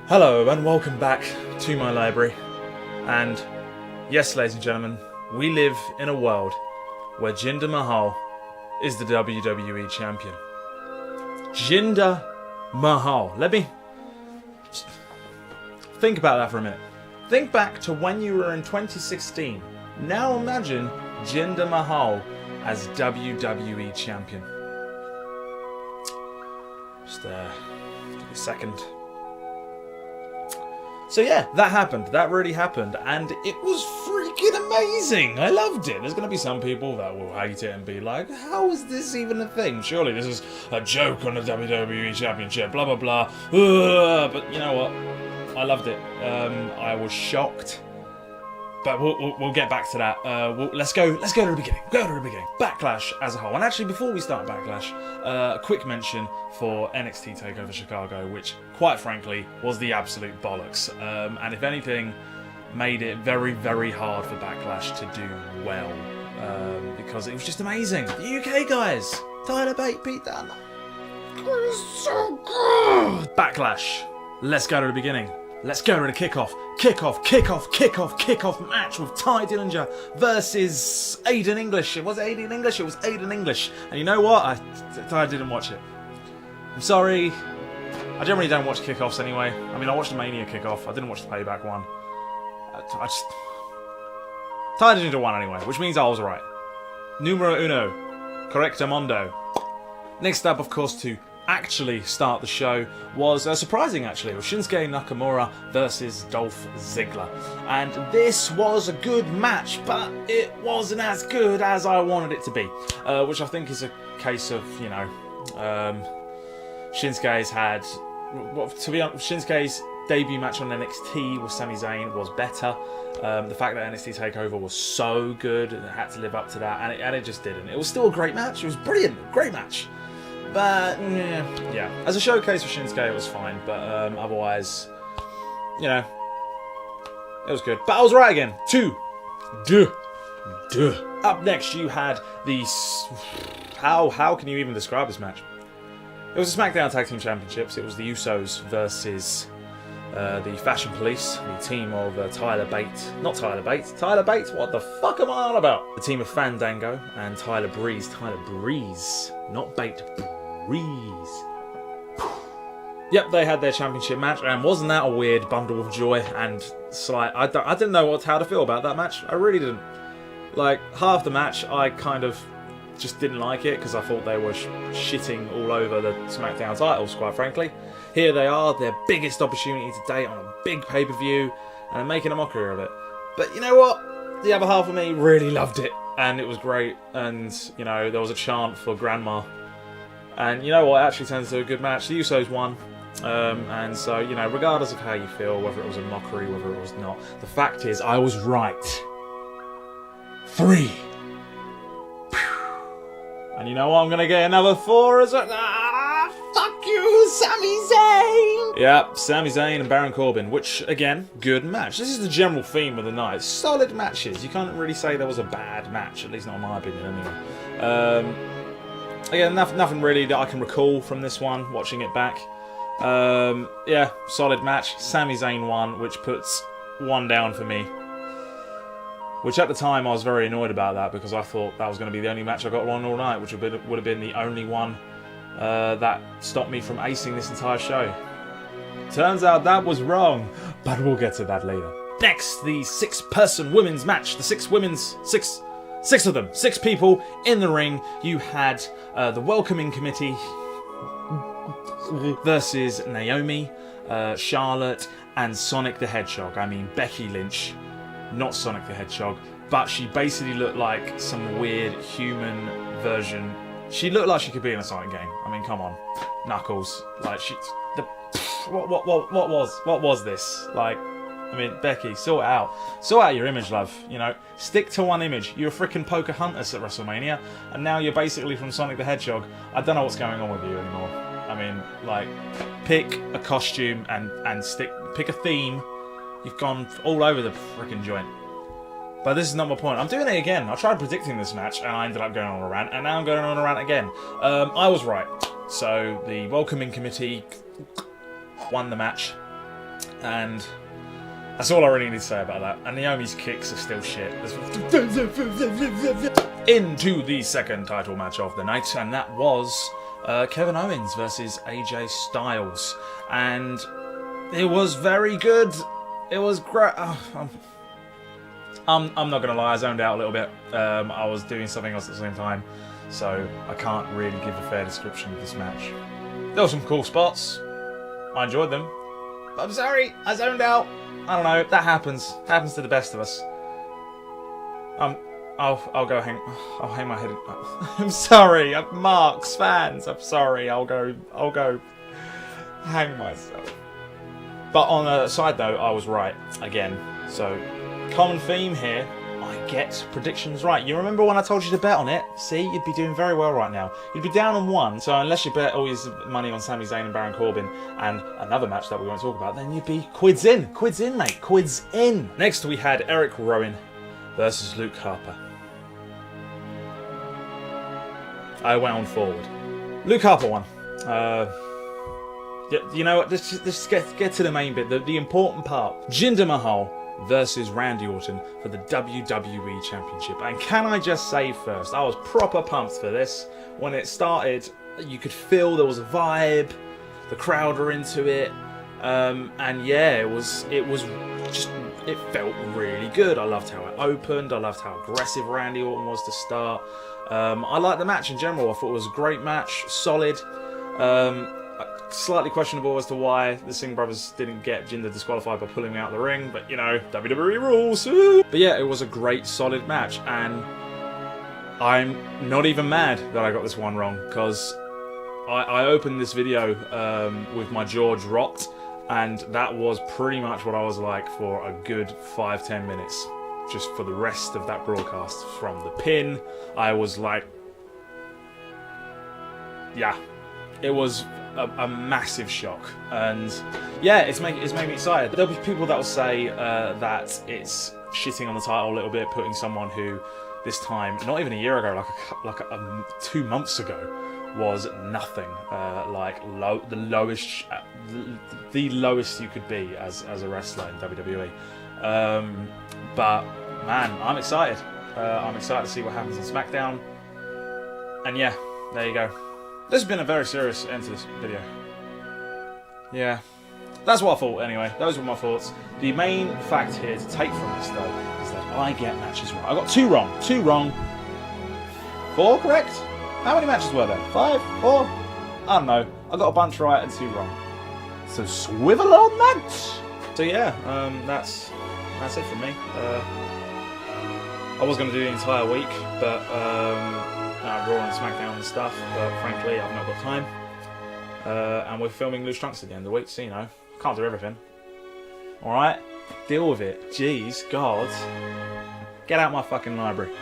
Hello and welcome back to my library. And yes, ladies and gentlemen, we live in a world where Jinder Mahal is the WWE champion. Jinder Mahal. Let me think about that for a minute. Think back to when you were in 2016. Now imagine Jinder Mahal as WWE champion. Just give me a second. So yeah, that happened. That really happened. And it was freaking amazing. I loved it. There's going to be some people that will hate it and be like, how is this even a thing? Surely this is a joke on the WWE Championship, blah, blah, blah. But you know what? I loved it. I was shocked. But we'll get back to that. Let's go to the beginning. Go to the beginning. Backlash as a whole. And actually, before we start Backlash, a quick mention for NXT TakeOver Chicago, which, quite frankly, was the absolute bollocks. And if anything, made it very, very hard for Backlash to do well. Because it was just amazing. The UK guys. Tyler Bate, Pete Dunne. It was so good. Backlash. Let's go to the beginning. Let's go to the kickoff match with Ty Dillinger versus Aiden English. It was Aiden English. It was Aiden English. And you know what? I didn't watch it. I'm sorry. I generally don't watch kickoffs anyway. I mean, I watched the Mania kickoff. I didn't watch the Payback one. Ty Dillinger won anyway, which means I was right. Numero uno. Correcto mondo. Next up, of course, to actually start the show was surprising. Actually, it was Shinsuke Nakamura versus Dolph Ziggler, and this was a good match, but it wasn't as good as I wanted it to be, which I think is a case of, you know, Shinsuke's had, well, to be honest, Shinsuke's debut match on NXT with Sami Zayn was better. The fact that NXT TakeOver was so good and it had to live up to that, and it just didn't. It was still a great match. It was brilliant, great match. But, yeah, as a showcase for Shinsuke, it was fine. But otherwise, you know, it was good. But I was right again. Up next, you had the... How can you even describe this match? It was the SmackDown Tag Team Championships. It was the Usos versus the Fashion Police, the team of Tyler Bate. Not Tyler Bate. Tyler Bate? What the fuck am I on about? The team of Fandango and Tyler Breeze. Tyler Breeze. Not Bate. Breeze. Yep, they had their championship match, and wasn't that a weird bundle of joy and slight... I didn't know how to feel about that match. I really didn't. Like, half the match, I kind of just didn't like it, because I thought they were shitting all over the SmackDown titles, quite frankly. Here they are, their biggest opportunity to date on a big pay-per-view, and they're making a mockery of it. But you know what? The other half of me really loved it, and it was great, and, you know, there was a chant for Grandma. And you know what? It actually turns into a good match. The Usos won. And so, you know, regardless of how you feel, whether it was a mockery, whether it was not, the fact is, I was right. 3. And you know what? I'm going to get another 4 as well. Fuck you, Sami Zayn! Yeah, Sami Zayn and Baron Corbin, which, again, good match. This is the general theme of the night. Solid matches. You can't really say there was a bad match, at least not in my opinion, anyway. Again, nothing really that I can recall from this one, watching it back. Yeah, solid match. Sami Zayn won, which puts 1 down for me. Which at the time I was very annoyed about that, because I thought that was going to be the only match I got wrong all night, which would have been the only one that stopped me from acing this entire show. Turns out that was wrong, but we'll get to that later. Next, the 6-person women's match. The 6 of them. 6 people in the ring. You had the Welcoming Committee versus Naomi, Charlotte, and Sonic the Hedgehog. I mean, Becky Lynch, not Sonic the Hedgehog, but she basically looked like some weird human version. She looked like she could be in a Sonic game. I mean, come on, Knuckles. Like what was this? Like, I mean, Becky, sort it out. Sort out your image, love. You know, stick to one image. You're a freaking Pocahontas at WrestleMania, and now you're basically from Sonic the Hedgehog. I don't know what's going on with you anymore. I mean, like, pick a costume and pick a theme. You've gone all over the freaking joint. But this is not my point. I'm doing it again. I tried predicting this match, and I ended up going on a rant, and now I'm going on a rant again. I was right. So the Welcoming Committee won the match. And that's all I really need to say about that. And Naomi's kicks are still shit. Into the second title match of the night, and that was Kevin Owens versus AJ Styles. And it was very good. It was great. I'm not going to lie, I zoned out a little bit. I was doing something else at the same time, so I can't really give a fair description of this match. There were some cool spots. I enjoyed them. But I'm sorry, I zoned out. I don't know, that happens. Happens to the best of us. I'll go hang. I'll hang my head. I'm sorry, Marks fans. I'm sorry. I'll go hang myself. But on a side note, I was right again. So, common theme here. I get predictions right. You remember when I told you to bet on it? See, you'd be doing very well right now. You'd be down on one. So unless you bet all your money on Sami Zayn and Baron Corbin and another match that we won't talk about, then you'd be quids in. Quids in, mate. Quids in. Next, we had Eric Rowan versus Luke Harper. I went on forward. Luke Harper won. You know what? Let's just get to the main bit, the important part. Jinder Mahal versus Randy Orton for the WWE Championship. And can I just say first, I was proper pumped for this. When it started, you could feel there was a vibe. The crowd were into it. And yeah, it felt really good. I loved how it opened. I loved how aggressive Randy Orton was to start. I liked the match in general. I thought it was a great match, solid. Slightly questionable as to why the Singh brothers didn't get Jinder disqualified by pulling me out of the ring, but you know, WWE rules. But yeah, it was a great, solid match, and I'm not even mad that I got this one wrong, because I opened this video with my jaw dropped, and that was pretty much what I was like for a good 5-10 minutes. Just for the rest of that broadcast. From the pin, I was like, yeah, it was a massive shock, and yeah, it's made me excited. There'll be people that will say that it's shitting on the title a little bit, putting someone who this time, not even a year ago, like 2 months ago, was nothing, the lowest you could be as a wrestler in WWE. But man, I'm excited. I'm excited to see what happens on SmackDown. And yeah, there you go. This has been a very serious end to this video. Yeah, that's what I thought anyway. Those were my thoughts. The main fact here to take from this though is that I get matches wrong. I got 2 wrong. 2 wrong. 4 correct? How many matches were there? 5? 4? I don't know. I got a bunch right and 2 wrong. So swivel on that! So yeah, that's it from me. I was going to do the entire week, but Raw and SmackDown and stuff, but frankly I've not got time. And we're filming Loose Trunks at the end of the week, so you know, can't do everything. Alright? Deal with it. Jeez, God. Get out my fucking library.